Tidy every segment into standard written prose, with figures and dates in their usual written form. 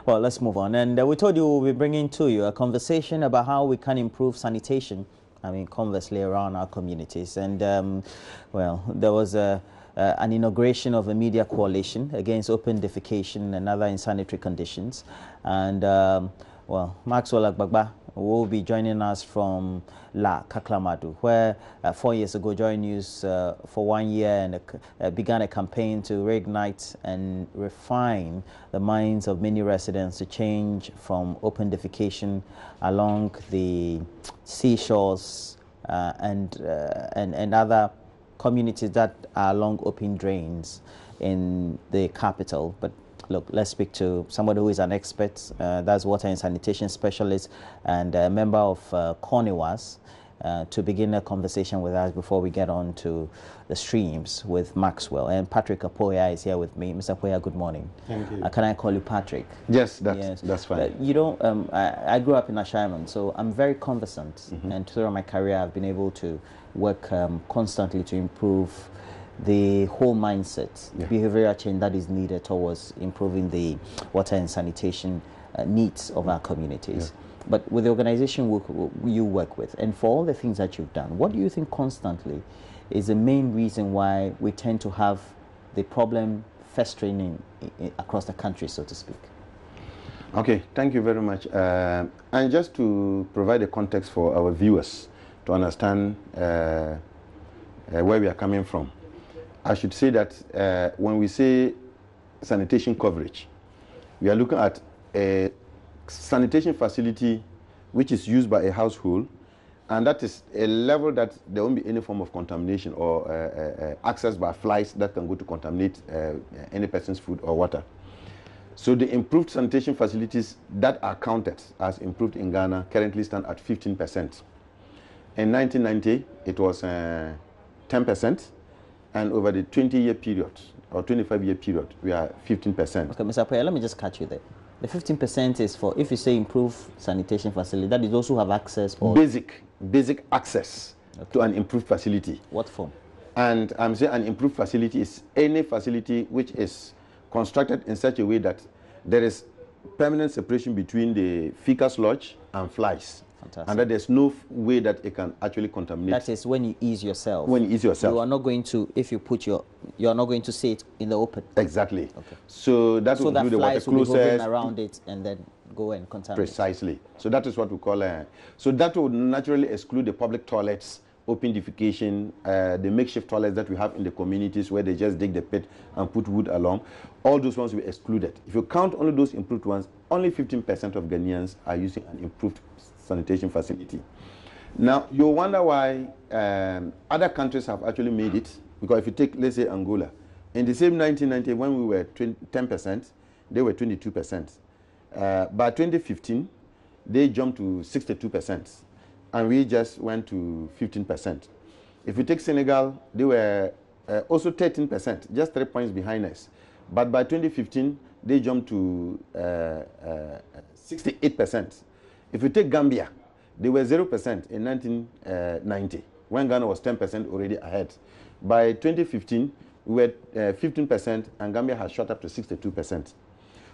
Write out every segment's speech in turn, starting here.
Well, let's move on. And we told you we'll be bringing to you a conversation about how we can improve sanitation, conversely, around our communities. And, well, there was an inauguration of a media coalition against open defecation and other insanitary conditions. And, well, Maxwell Agbagba will be joining us from La Kaklamadu, where 4 years ago JoyNews for 1 year and began a campaign to reignite and refine the minds of many residents to change from open defecation along the seashores and other communities that are along open drains in the capital. But look, let's speak to somebody who is an expert, that's water and sanitation specialist and a member of CONIWAS, to begin a conversation with us before we get on to the streams with Maxwell. And Patrick Apoya is here with me. Mr. Apoya, good morning. Thank you. Can I call you Patrick? Yes, that's fine. You know, I grew up in Ashaiman, so I'm very conversant. And throughout my career, I've been able to work constantly to improve the whole mindset, behavioral change that is needed towards improving the water and sanitation needs of our communities. But with the organization you work with, and for all the things that you've done, what do you think constantly is the main reason why we tend to have the problem festering across the country, so to speak? Okay, thank you very much. And just to provide a context for our viewers to understand where we are coming from, I should say that when we say sanitation coverage, we are looking at a sanitation facility which is used by a household, and that is a level that there won't be any form of contamination or access by flies that can go to contaminate any person's food or water. So the improved sanitation facilities that are counted as improved in Ghana currently stand at 15%. In 1990, it was 10%. And over the 20-year period or 25-year period, we are 15%. Okay, Mr. Apoya, let me just catch you there. The 15% is for, if you say improve sanitation facility, that is also have access or basic access to an improved facility. What form? And I'm saying an improved facility is any facility which is constructed in such a way that there is permanent separation between the fecal sludge and flies. Fantastic. And that there's no way that it can actually contaminate. That is when you ease yourself. When you ease yourself. You are not going to, if you put you're not going to see it in the open. Exactly. Okay. So that will do the water flies will be hovering closest around it and then go and contaminate. Precisely. So that is what we call so that would naturally exclude the public toilets, open defecation, the makeshift toilets that we have in the communities where they just dig the pit and put wood along. All those ones will be excluded. If you count only those improved ones, only 15% of Ghanaians are using an improved sanitation facility. Now, you wonder why other countries have actually made it, because if you take, let's say, Angola, in the same 1990, when we were 10%, they were 22%. By 2015, they jumped to 62%, and we just went to 15%. If you take Senegal, they were also 13%, just 3 points behind us. But by 2015, they jumped to 68%. If you take Gambia, they were 0% in 1990, when Ghana was 10% already ahead. By 2015, we were 15%, and Gambia has shot up to 62%.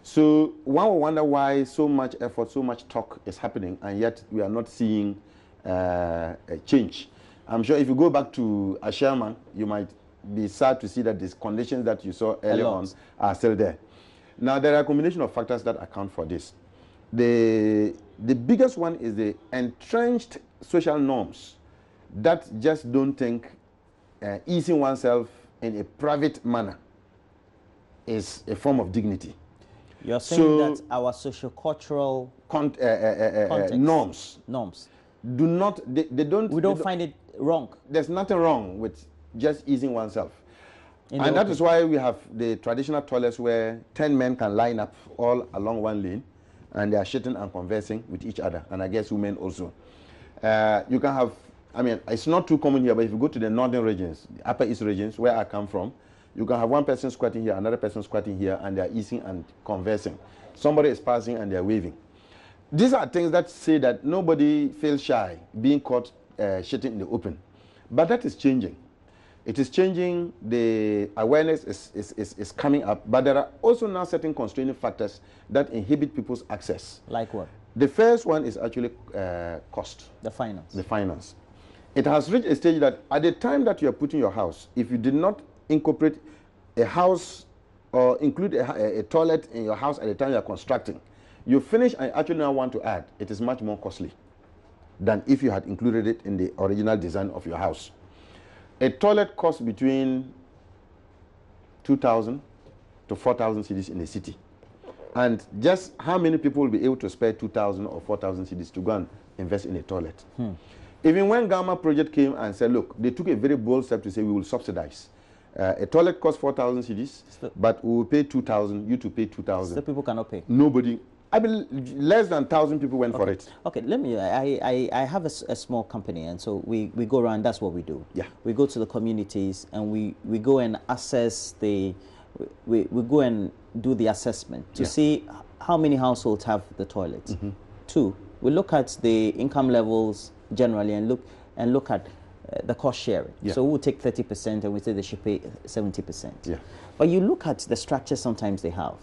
So one will wonder why so much effort, so much talk is happening, and yet we are not seeing a change. I'm sure if you go back to Ashaiman, you might be sad to see that these conditions that you saw earlier on are still there. Now, there are a combination of factors that account for this. The biggest one is the entrenched social norms that just don't think easing oneself in a private manner is a form of dignity. You're saying that our socio-cultural norms do not, they don't... We don't find it wrong. There's nothing wrong with just easing oneself. And that is why we have the traditional toilets where 10 men can line up all along one lane, and they are shitting and conversing with each other, and I guess women also. You can have, I mean, it's not too common here, but if you go to the northern regions, the upper east regions, where I come from, you can have one person squatting here, another person squatting here, and they are eating and conversing. Somebody is passing and they are waving. These are things that say that nobody feels shy being caught shitting in the open. But that is changing. It is changing. The awareness is coming up, but there are also now certain constraining factors that inhibit people's access. Like what? The first one is actually cost. The finance. The finance. It has reached a stage that at the time that you are putting your house, if you did not incorporate a house or include a toilet in your house at the time you are constructing, you finish and actually now want to add, it is much more costly than if you had included it in the original design of your house. A toilet costs between 2,000 to 4,000 cedis in the city. And just how many people will be able to spare 2,000 or 4,000 cedis to go and invest in a toilet? Even when Gamma Project came and said, look, they took a very bold step to say we will subsidize. A toilet costs 4,000 cedis, but we will pay 2,000, you to pay 2,000. The people cannot pay. Nobody. I mean, less than 1,000 people went for it. Okay, let me, I have a small company, and so we go around, that's what we do. Yeah. We go to the communities, and we go and assess the, we go and do the assessment to see how many households have the toilets. 2, we look at the income levels generally and look at the cost sharing. So we'll take 30% and we say they should pay 70%. But you look at the structure sometimes they have.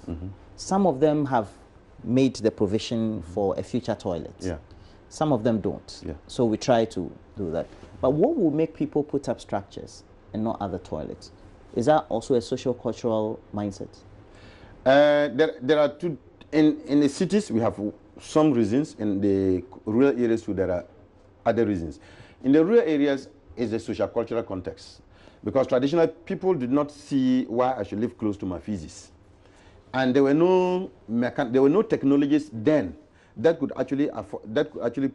Some of them have made the provision for a future toilet. Some of them don't. So we try to do that. But what will make people put up structures and not other toilets? Is that also a social-cultural mindset? There are two. In the cities, we have some reasons. In the rural areas, too, there are other reasons. In the rural areas, it's a social-cultural context. Because traditionally, people did not see why I should live close to my physics. And there were no technologies then that could actually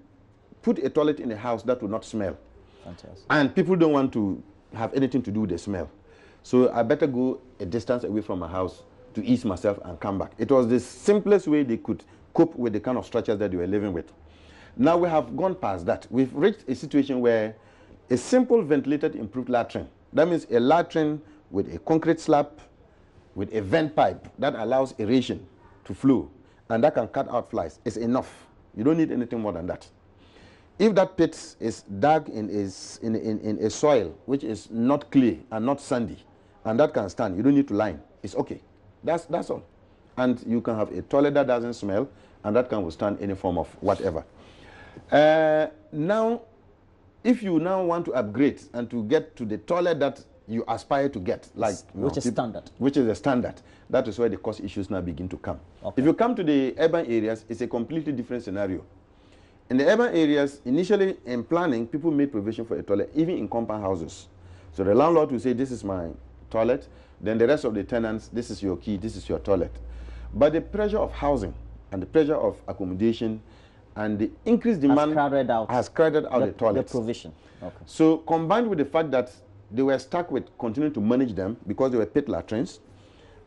put a toilet in a house that would not smell. Fantastic. And people don't want to have anything to do with the smell. So I better go a distance away from my house to ease myself and come back. It was the simplest way they could cope with the kind of structures that they were living with. Now we have gone past that. We've reached a situation where a simple ventilated improved latrine, that means a latrine with a concrete slab, with a vent pipe that allows aeration to flow and that can cut out flies, is enough. You don't need anything more than that. If that pit is dug in a soil which is not clay and not sandy, and that can stand, you don't need to line, it's okay. That's all. And you can have a toilet that doesn't smell and that can withstand any form of whatever. Now, if you now want to upgrade and to get to the toilet that you aspire to get, like which is standard. Which is a standard. That is where the cost issues now begin to come. If you come to the urban areas, it's a completely different scenario. In the urban areas, initially in planning, people made provision for a toilet, even in compound houses. So the landlord will say, this is my toilet. Then the rest of the tenants, this is your key, this is your toilet. But the pressure of housing and the pressure of accommodation and the increased demand has crowded out the toilets. The provision. So combined with the fact that they were stuck with continuing to manage them because they were pit latrines,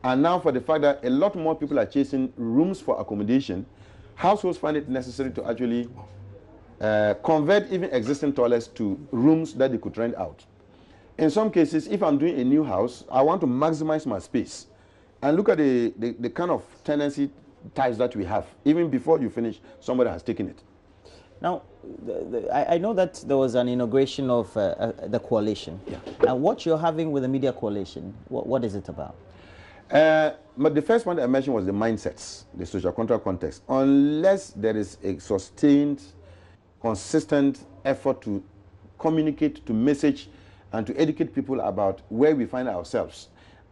and now for the fact that a lot more people are chasing rooms for accommodation, households find it necessary to actually convert even existing toilets to rooms that they could rent out. In some cases, if I'm doing a new house, I want to maximize my space. And look at the kind of tenancy types that we have. Even before you finish, somebody has taken it. Now, I know that there was an inauguration of the coalition. And what you're having with the media coalition, what is it about? But the first one I mentioned was the mindsets, the social contract context. Unless there is a sustained, consistent effort to communicate, to message, and to educate people about where we find ourselves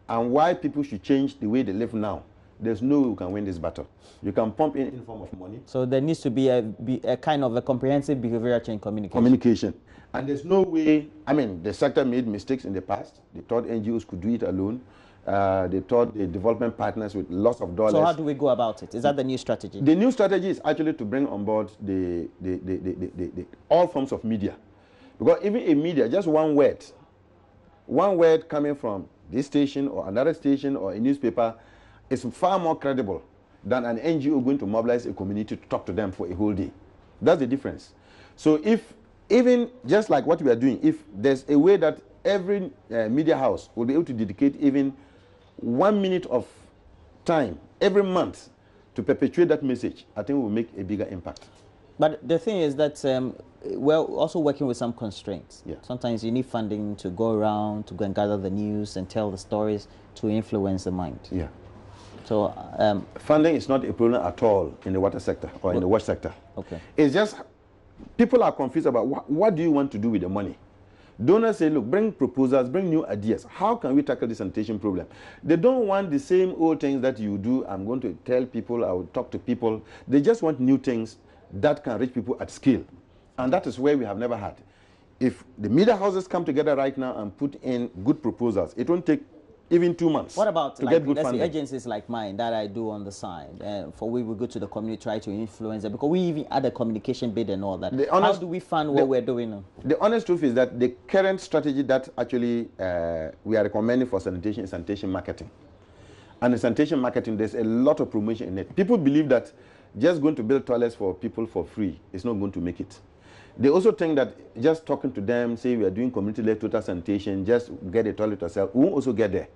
and why people should change the way they live now, there's no way we can win this battle. You can pump in form of money. So there needs to be a kind of a comprehensive behavioral change communication. And there's no way, I mean, the sector made mistakes in the past. They thought NGOs could do it alone. They thought the development partners with lots of dollars. So how do we go about it? Is that the new strategy? The new strategy is actually to bring on board all forms of media. Because even a media, just one word coming from this station or another station or a newspaper is far more credible than an NGO going to mobilize a community to talk to them for a whole day. That's the difference. So if, even just like what we are doing, if there's a way that every media house will be able to dedicate even 1 minute of time every month to perpetuate that message, I think we'll make a bigger impact. But the thing is that we're also working with some constraints. Yeah. Sometimes you need funding to go around, to go and gather the news and tell the stories to influence the mind. Yeah. So funding is not a problem at all in the water sector or in the water sector. Okay. It's just people are confused about what do you want to do with the money. Donors say, look, bring proposals, bring new ideas. How can we tackle the sanitation problem? They don't want the same old things that you do. I'm going to tell people, I will talk to people. They just want new things that can reach people at scale. And that is where we have never had. If the media houses come together right now and put in good proposals, it won't take even 2 months. What about to like, get good let's funding. say agencies like mine that I do on the side? For we go to the community, try to influence them, because we even add a communication bid and all that. How do we fund what we're doing now? The honest truth is that the current strategy that actually we are recommending for sanitation is sanitation marketing. And in sanitation marketing, there's a lot of promotion in it. People believe that just going to build toilets for people for free is not going to make it. They also think that just talking to them, say we are doing community-led total sanitation, just get a toilet yourself, we won't also get there.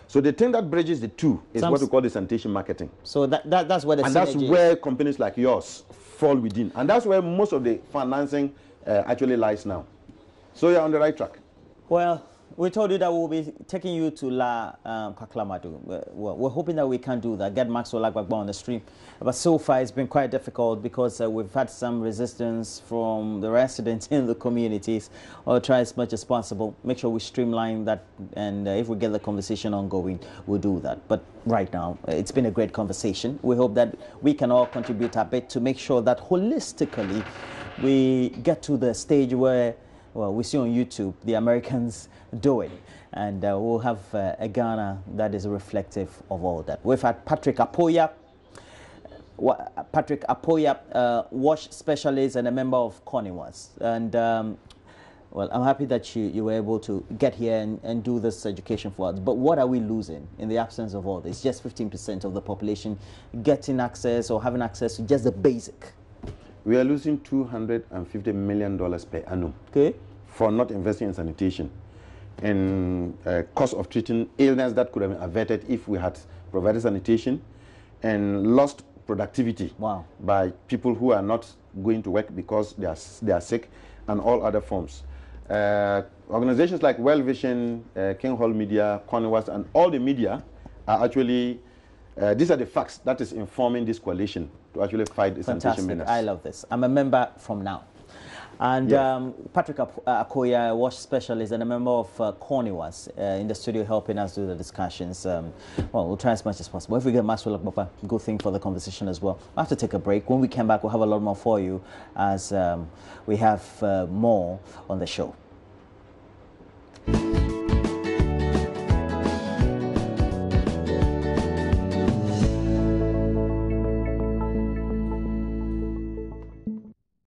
So the thing that bridges the two is what we call the sanitation marketing. So that's where the and that's where companies like yours fall within. And that's where most of the financing actually lies now. So you're on the right track. Well, we told you that we'll be taking you to La Paklamadu. We're hoping that we can do that, get Maxwell Agbagba on the stream. But so far it's been quite difficult because we've had some resistance from the residents in the communities. I'll try as much as possible, make sure we streamline that, and if we get the conversation ongoing, we'll do that. But right now, it's been a great conversation. We hope that we can all contribute a bit to make sure that holistically we get to the stage where, well, we see on YouTube the Americans do it, and we'll have a Ghana that is reflective of all that. We've had Patrick Apoya, wash specialist and a member of CONIWAS, and well, I'm happy that you were able to get here and do this education for us. But what are we losing in the absence of all this? Just 15% of the population getting access or having access to just the basic. We are losing $250 million per annum. Okay. For not investing in sanitation and cost of treating illness that could have been averted if we had provided sanitation, and lost productivity by people who are not going to work because they are sick, and all other forms. Organizations like Well Vision, King Hall Media, CONIWAS, and all the media are actually, these are the facts that is informing this coalition to actually fight the sanitation menace. I love this. I'm a member from now. And yes. Patrick Akoya, wash specialist and a member of CONIWAS in the studio helping us do the discussions. Well, we'll try as much as possible. If we get Maxwell Agbagba, good thing for the conversation as well. We'll have to take a break. When we come back, we'll have a lot more for you as we have more on the show.